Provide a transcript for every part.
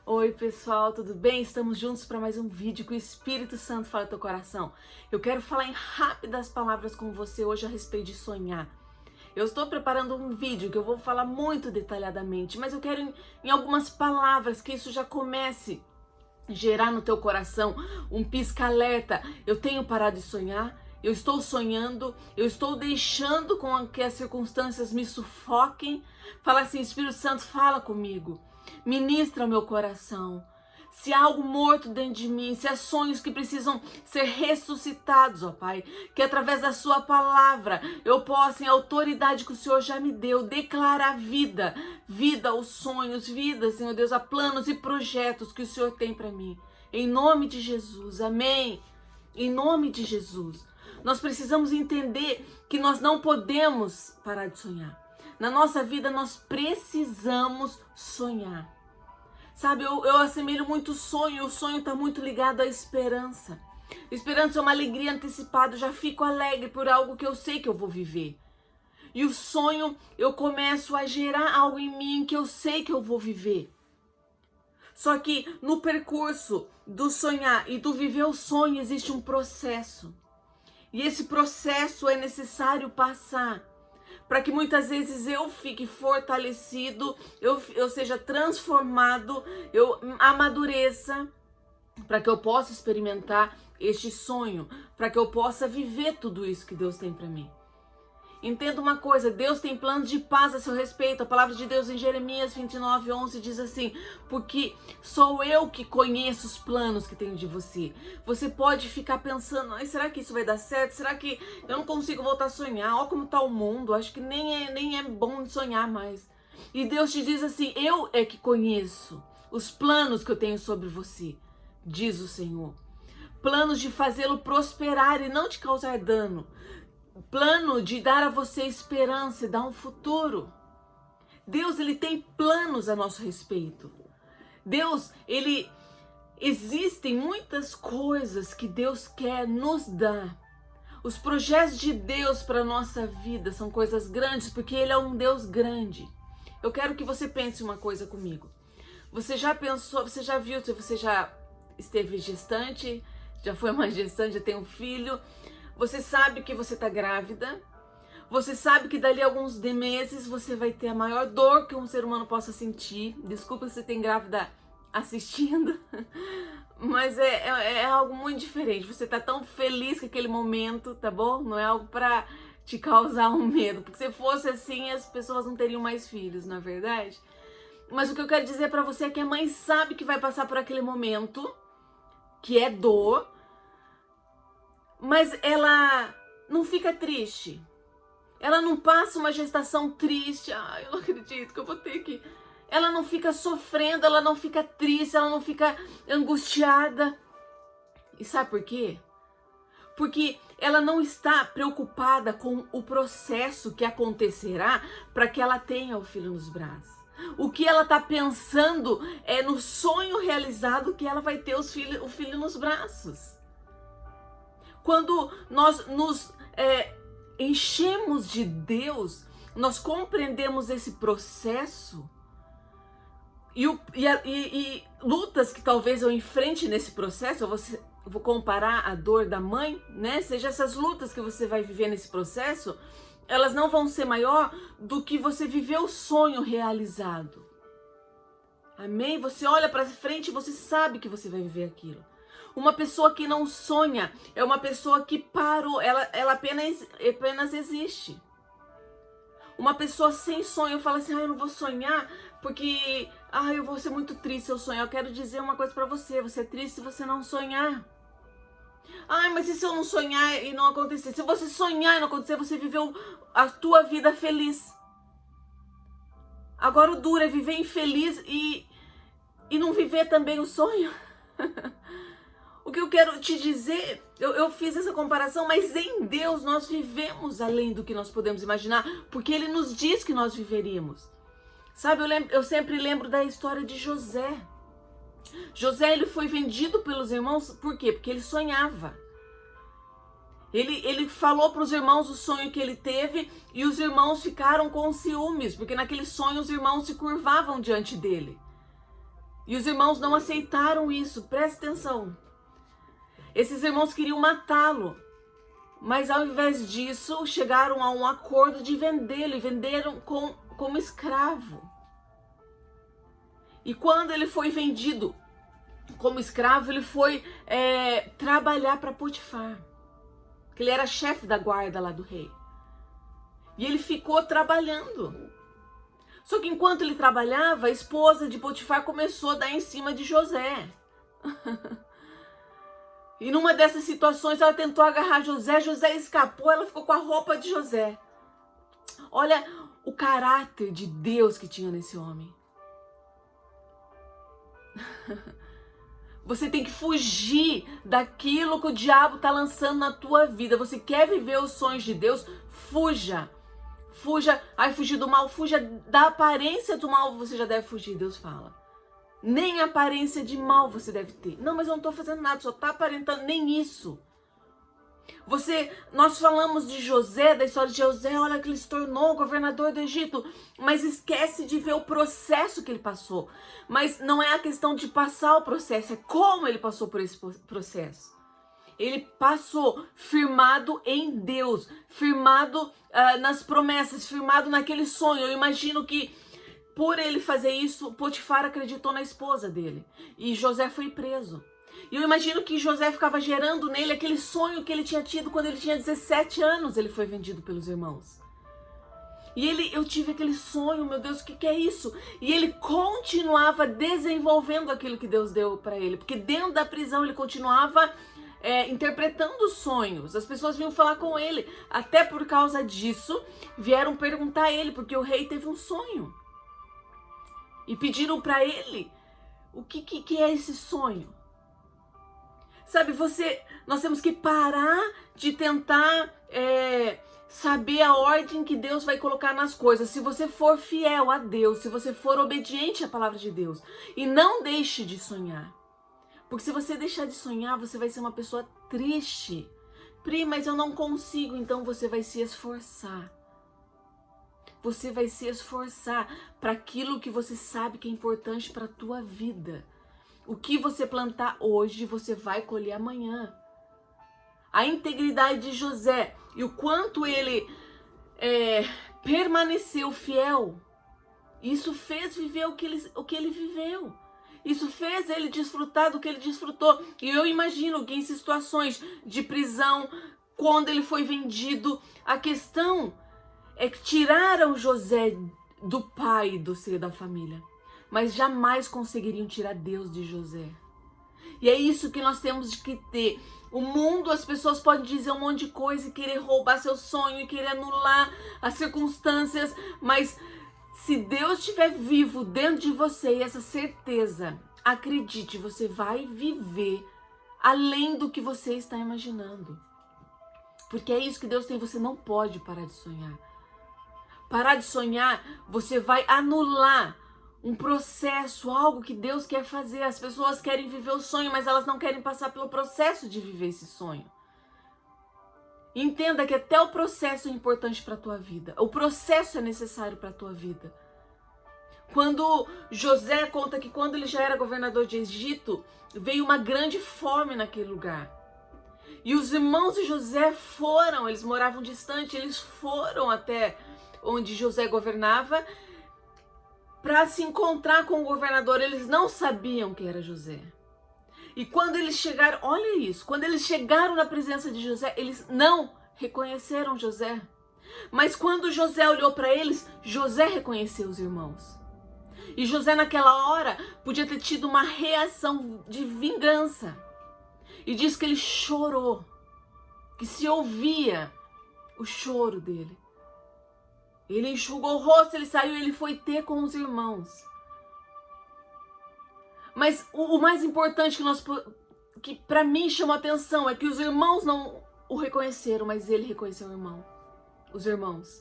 Oi pessoal, tudo bem? Estamos juntos para mais um vídeo que o Espírito Santo fala no teu coração. Eu quero falar em rápidas palavras com você hoje a respeito de sonhar. Eu estou preparando um vídeo que eu vou falar muito detalhadamente, mas eu quero em algumas palavras que isso já comece a gerar no teu coração um pisca-alerta. Eu tenho parado de sonhar? Eu estou sonhando? Eu estou deixando com que as circunstâncias me sufoquem? Fala assim, Espírito Santo, fala comigo. Ministra o meu coração. Se há algo morto dentro de mim, se há sonhos que precisam ser ressuscitados, ó Pai, que através da sua palavra eu possa, em autoridade que o Senhor já me deu, declarar vida, vida aos sonhos, vida, Senhor Deus, a planos e projetos que o Senhor tem para mim. Em nome de Jesus, amém? Em nome de Jesus. Nós precisamos entender que nós não podemos parar de sonhar. Na nossa vida nós precisamos sonhar. Sabe, eu assemelho muito o sonho está muito ligado à esperança. Esperança é uma alegria antecipada, eu já fico alegre por algo que eu sei que eu vou viver. E o sonho, eu começo a gerar algo em mim que eu sei que eu vou viver. Só que no percurso do sonhar e do viver o sonho existe um processo. E esse processo é necessário passar para que muitas vezes eu fique fortalecido, eu seja transformado, eu amadureça, para que eu possa experimentar este sonho, para que eu possa viver tudo isso que Deus tem para mim. Entenda uma coisa, Deus tem planos de paz a seu respeito. A palavra de Deus em Jeremias 29:11 diz assim: porque sou eu que conheço os planos que tenho de você. Você pode ficar pensando, será que isso vai dar certo? Será que eu não consigo voltar a sonhar? Olha como está o mundo, acho que nem é bom sonhar mais. E Deus te diz assim, eu é que conheço os planos que eu tenho sobre você, diz o Senhor. Planos de fazê-lo prosperar e não de causar dano. Plano de dar a você esperança e dar um futuro. Deus, ele tem planos a nosso respeito. Deus, existem muitas coisas que Deus quer nos dar. Os projetos de Deus para a nossa vida são coisas grandes, porque Ele é um Deus grande. Eu quero que você pense uma coisa comigo. Você já pensou, você já viu, se você já esteve gestante, já foi uma gestante, já tem um filho. Você sabe que você está grávida, você sabe que dali a alguns meses você vai ter a maior dor que um ser humano possa sentir. Desculpa se você tem grávida assistindo, mas é algo muito diferente. Você está tão feliz com aquele momento, tá bom? Não é algo para te causar um medo, porque se fosse assim as pessoas não teriam mais filhos, não é verdade? Mas o que eu quero dizer para você é que a mãe sabe que vai passar por aquele momento, que é dor, mas ela não fica triste. Ela não passa uma gestação triste. Eu não acredito que eu vou ter que... Ela não fica sofrendo, ela não fica triste, ela não fica angustiada. E sabe por quê? Porque ela não está preocupada com o processo que acontecerá para que ela tenha o filho nos braços. O que ela está pensando é no sonho realizado que ela vai ter o filho nos braços. Quando nós nos enchemos de Deus, nós compreendemos esse processo e lutas que talvez eu enfrente nesse processo, eu vou comparar a dor da mãe, né? Seja essas lutas que você vai viver nesse processo, elas não vão ser maior do que você viver o sonho realizado. Amém? Você olha para frente e você sabe que você vai viver aquilo. Uma pessoa que não sonha é uma pessoa que parou, ela apenas existe. Uma pessoa sem sonho fala assim, eu não vou sonhar porque eu vou ser muito triste se eu sonhar. Eu quero dizer uma coisa para você, você é triste se você não sonhar. Mas e se eu não sonhar e não acontecer? Se você sonhar e não acontecer, você viveu a tua vida feliz. Agora o duro é viver infeliz e não viver também o sonho. O que eu quero te dizer, eu fiz essa comparação, mas em Deus nós vivemos além do que nós podemos imaginar, porque Ele nos diz que nós viveríamos. Sabe, eu sempre lembro da história de José. José, ele foi vendido pelos irmãos, por quê? Porque ele sonhava. Ele falou para os irmãos o sonho que ele teve e os irmãos ficaram com ciúmes, porque naquele sonho os irmãos se curvavam diante dele. E os irmãos não aceitaram isso, presta atenção. Esses irmãos queriam matá-lo, mas ao invés disso, chegaram a um acordo de vendê-lo, e venderam como escravo. E quando ele foi vendido como escravo, ele foi trabalhar para Potifar, que ele era chefe da guarda lá do rei. E ele ficou trabalhando. Só que enquanto ele trabalhava, a esposa de Potifar começou a dar em cima de José. E numa dessas situações, ela tentou agarrar José, José escapou, ela ficou com a roupa de José. Olha o caráter de Deus que tinha nesse homem. Você tem que fugir daquilo que o diabo está lançando na tua vida. Você quer viver os sonhos de Deus? Fuja. Fuja. Ai, fugir do mal. Fuja da aparência do mal. Você já deve fugir, Deus fala. Nem aparência de mal você deve ter. Não, mas eu não estou fazendo nada, só está aparentando. Nem isso. Nós falamos de José, da história de José, olha que ele se tornou governador do Egito, mas esquece de ver o processo que ele passou. Mas não é a questão de passar o processo, é como ele passou por esse processo. Ele passou firmado em Deus, firmado nas promessas, firmado naquele sonho. Eu imagino que por ele fazer isso, Potifar acreditou na esposa dele e José foi preso. E eu imagino que José ficava gerando nele aquele sonho que ele tinha tido quando ele tinha 17 anos, ele foi vendido pelos irmãos. E eu tive aquele sonho, meu Deus, o que é isso? E ele continuava desenvolvendo aquilo que Deus deu para ele, porque dentro da prisão ele continuava interpretando sonhos. As pessoas vinham falar com ele, até por causa disso, vieram perguntar a ele, porque o rei teve um sonho. E pediram para ele, o que é esse sonho? Sabe, nós temos que parar de tentar saber a ordem que Deus vai colocar nas coisas. Se você for fiel a Deus, se você for obediente à palavra de Deus, e não deixe de sonhar. Porque se você deixar de sonhar, você vai ser uma pessoa triste. Pri, mas eu não consigo, então você vai se esforçar. Você vai se esforçar para aquilo que você sabe que é importante para a tua vida. O que você plantar hoje, você vai colher amanhã. A integridade de José e o quanto ele permaneceu fiel, isso fez viver o que ele viveu. Isso fez ele desfrutar do que ele desfrutou. E eu imagino que em situações de prisão, quando ele foi vendido, a questão é que tiraram José do pai do seio da família, mas jamais conseguiriam tirar Deus de José. E é isso que nós temos que ter. O mundo, as pessoas podem dizer um monte de coisa e querer roubar seu sonho e querer anular as circunstâncias, mas se Deus estiver vivo dentro de você e essa certeza, acredite, você vai viver além do que você está imaginando. Porque é isso que Deus tem, você não pode parar de sonhar. Parar de sonhar, você vai anular um processo, algo que Deus quer fazer. As pessoas querem viver o sonho, mas elas não querem passar pelo processo de viver esse sonho. Entenda que até o processo é importante para a tua vida. O processo é necessário para a tua vida. Quando José conta que quando ele já era governador de Egito, veio uma grande fome naquele lugar. E os irmãos de José foram, eles moravam distante, eles foram até onde José governava para se encontrar com o governador. Eles não sabiam quem era José. E quando eles chegaram, olha isso, quando eles chegaram na presença de José, eles não reconheceram José. Mas quando José olhou para eles, José reconheceu os irmãos. E José naquela hora podia ter tido uma reação de vingança. E diz que ele chorou, que se ouvia o choro dele. Ele enxugou o rosto, ele saiu, ele foi ter com os irmãos. Mas o mais importante que para mim chamou a atenção é que os irmãos não o reconheceram, mas ele reconheceu os irmãos.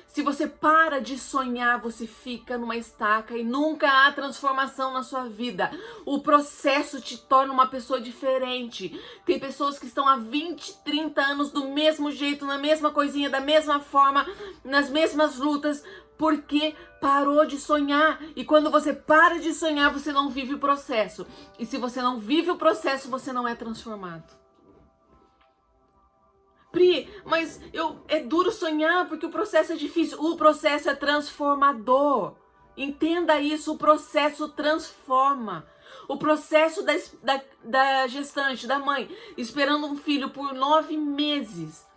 Se você para de sonhar, você fica numa estaca e nunca há transformação na sua vida. O processo te torna uma pessoa diferente. Tem pessoas que estão há 20, 30 anos do mesmo jeito, na mesma coisinha, da mesma forma, nas mesmas lutas. porque parou de sonhar. E quando você para de sonhar, você não vive o processo. E se você não vive o processo, você não é transformado. Pri, mas é duro sonhar porque o processo é difícil. O processo é transformador. Entenda isso, o processo transforma. O processo da gestante, da mãe, esperando um filho por 9 meses,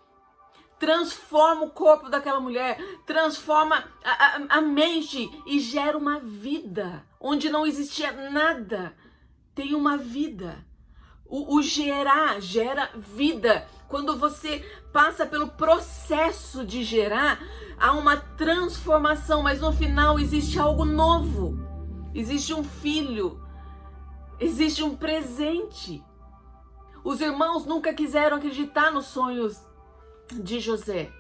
transforma o corpo daquela mulher, transforma a mente e gera uma vida. Onde não existia nada, tem uma vida. O gerar gera vida. Quando você passa pelo processo de gerar, há uma transformação, mas no final existe algo novo. Existe um filho, existe um presente. Os irmãos nunca quiseram acreditar nos sonhos de José.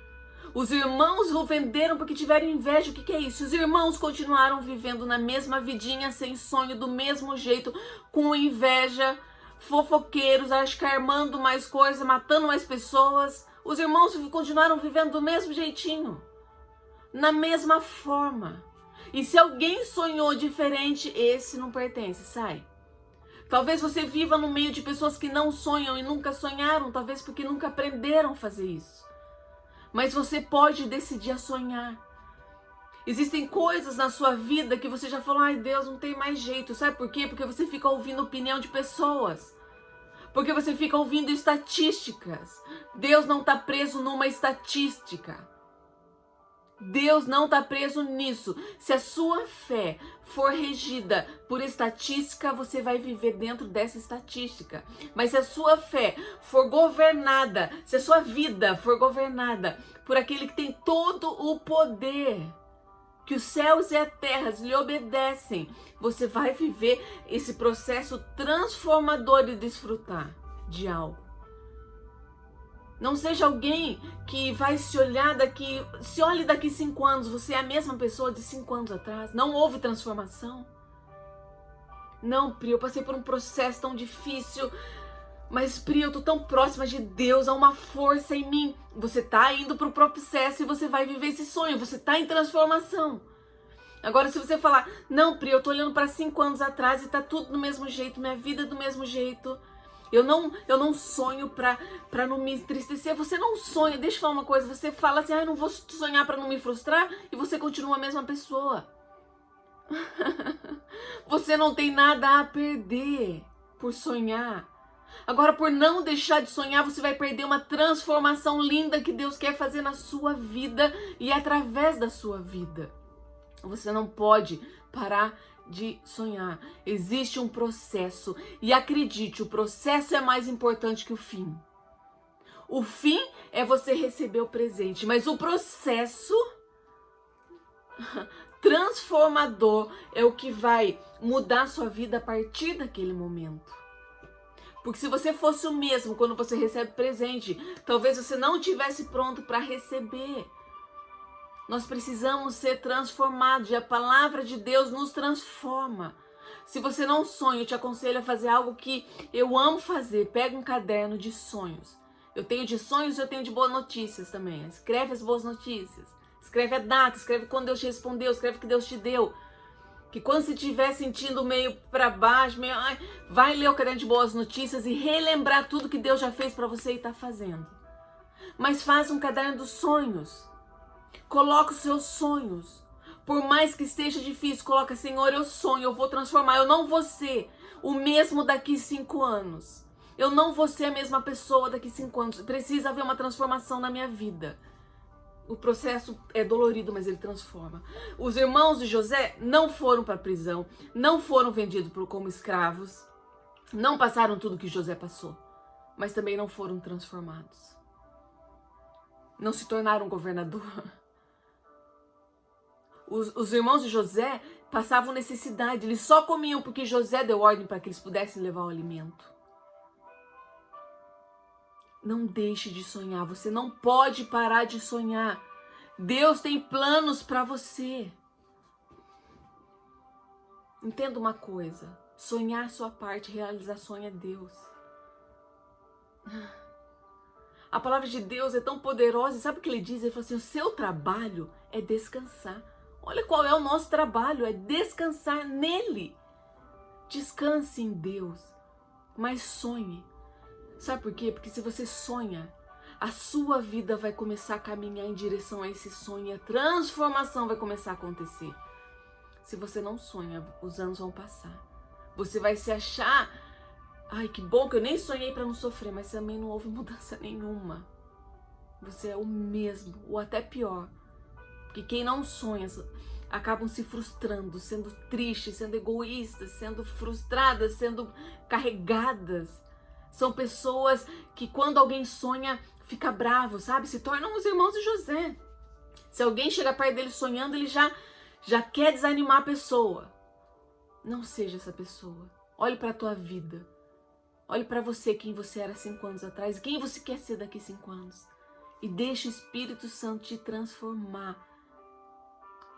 Os irmãos o venderam porque tiveram inveja. O que é isso? Os irmãos continuaram vivendo na mesma vidinha, sem sonho, do mesmo jeito, com inveja, fofoqueiros, armando mais coisas, matando mais pessoas. Os irmãos continuaram vivendo do mesmo jeitinho, na mesma forma. E se alguém sonhou diferente, esse não pertence, sai. Talvez você viva no meio de pessoas que não sonham e nunca sonharam, talvez porque nunca aprenderam a fazer isso. Mas você pode decidir a sonhar. Existem coisas na sua vida que você já falou, ai Deus, não tem mais jeito. Sabe por quê? Porque você fica ouvindo opinião de pessoas. Porque você fica ouvindo estatísticas. Deus não está preso numa estatística. Deus não está preso nisso. Se a sua fé for regida por estatística, você vai viver dentro dessa estatística. Mas se a sua fé for governada, se a sua vida for governada por aquele que tem todo o poder, que os céus e a terra lhe obedecem, você vai viver esse processo transformador e desfrutar de algo. Não seja alguém que vai se olhar daqui, se olhe daqui 5 anos, você é a mesma pessoa de 5 anos atrás. Não houve transformação. Não, Pri, eu passei por um processo tão difícil, mas Pri, eu tô tão próxima de Deus, há uma força em mim. Você tá indo pro processo e você vai viver esse sonho, você tá em transformação. Agora, se você falar, não, Pri, eu tô olhando para 5 anos atrás e tá tudo do mesmo jeito, minha vida é do mesmo jeito. Eu não sonho pra não me entristecer. Você não sonha, deixa eu falar uma coisa, você fala assim, eu não vou sonhar pra não me frustrar, e você continua a mesma pessoa. Você não tem nada a perder por sonhar. Agora, por não deixar de sonhar, você vai perder uma transformação linda que Deus quer fazer na sua vida e através da sua vida. Você não pode parar de sonhar. Existe um processo e acredite, o processo é mais importante que o fim. O fim é você receber o presente, mas o processo transformador é o que vai mudar a sua vida a partir daquele momento. Porque se você fosse o mesmo quando você recebe presente, talvez você não estivesse pronto para receber. Nós precisamos ser transformados e a palavra de Deus nos transforma. Se você não sonha, eu te aconselho a fazer algo que eu amo fazer. Pega um caderno de sonhos. Eu tenho de sonhos e eu tenho de boas notícias também. Escreve as boas notícias. Escreve a data, escreve quando Deus te respondeu, escreve o que Deus te deu. Que quando você estiver sentindo meio para baixo, vai ler o caderno de boas notícias e relembrar tudo que Deus já fez para você e está fazendo. Mas faz um caderno dos sonhos. Coloca os seus sonhos. Por mais que seja difícil, coloca, Senhor, eu sonho, eu vou transformar. Eu não vou ser o mesmo daqui 5 anos. Eu não vou ser a mesma pessoa daqui 5 anos. Precisa haver uma transformação na minha vida. O processo é dolorido, mas ele transforma. Os irmãos de José não foram para a prisão, não foram vendidos como escravos, não passaram tudo que José passou, mas também não foram transformados. Não se tornaram governador. Os irmãos de José passavam necessidade, eles só comiam porque José deu ordem para que eles pudessem levar o alimento. Não deixe de sonhar, você não pode parar de sonhar. Deus tem planos para você. Entenda uma coisa, sonhar é sua parte, realizar sonho é Deus. A palavra de Deus é tão poderosa, e sabe o que ele diz? Ele fala assim, o seu trabalho é descansar. Olha qual é o nosso trabalho, é descansar nele. Descanse em Deus, mas sonhe. Sabe por quê? Porque se você sonha, a sua vida vai começar a caminhar em direção a esse sonho e a transformação vai começar a acontecer. Se você não sonha, os anos vão passar. Você vai se achar, ai, que bom que eu nem sonhei para não sofrer, mas também não houve mudança nenhuma. Você é o mesmo, ou até pior. Porque quem não sonha acabam se frustrando, sendo tristes, sendo egoístas, sendo frustradas, sendo carregadas. São pessoas que quando alguém sonha, fica bravo, sabe? Se tornam os irmãos de José. Se alguém chega perto dele sonhando, ele já quer desanimar a pessoa. Não seja essa pessoa. Olhe para a tua vida. Olhe para você, quem você era 5 anos atrás, quem você quer ser daqui 5 anos. E deixe o Espírito Santo te transformar.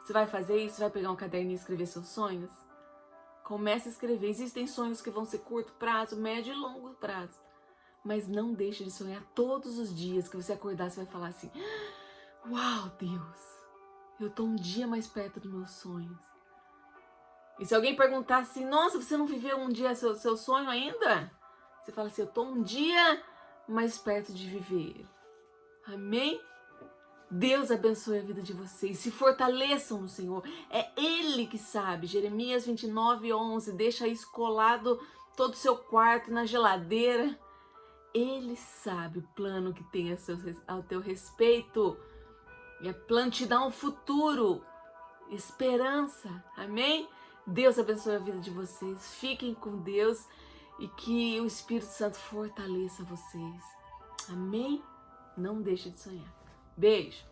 Você vai fazer isso? Você vai pegar um caderninho e escrever seus sonhos? Comece a escrever. Existem sonhos que vão ser curto prazo, médio e longo prazo. Mas não deixe de sonhar todos os dias que você acordar, você vai falar assim: uau, Deus, eu estou um dia mais perto dos meus sonhos. E se alguém perguntar assim: nossa, você não viveu um dia seu sonho ainda? Você fala assim: eu estou um dia mais perto de viver. Amém? Deus abençoe a vida de vocês, se fortaleçam no Senhor, é Ele que sabe. Jeremias 29:11, deixa isso colado todo o seu quarto, na geladeira. Ele sabe o plano que tem ao teu respeito, e é plano de te dar um futuro, esperança, amém? Deus abençoe a vida de vocês, fiquem com Deus e que o Espírito Santo fortaleça vocês, amém? Não deixe de sonhar. Beijo!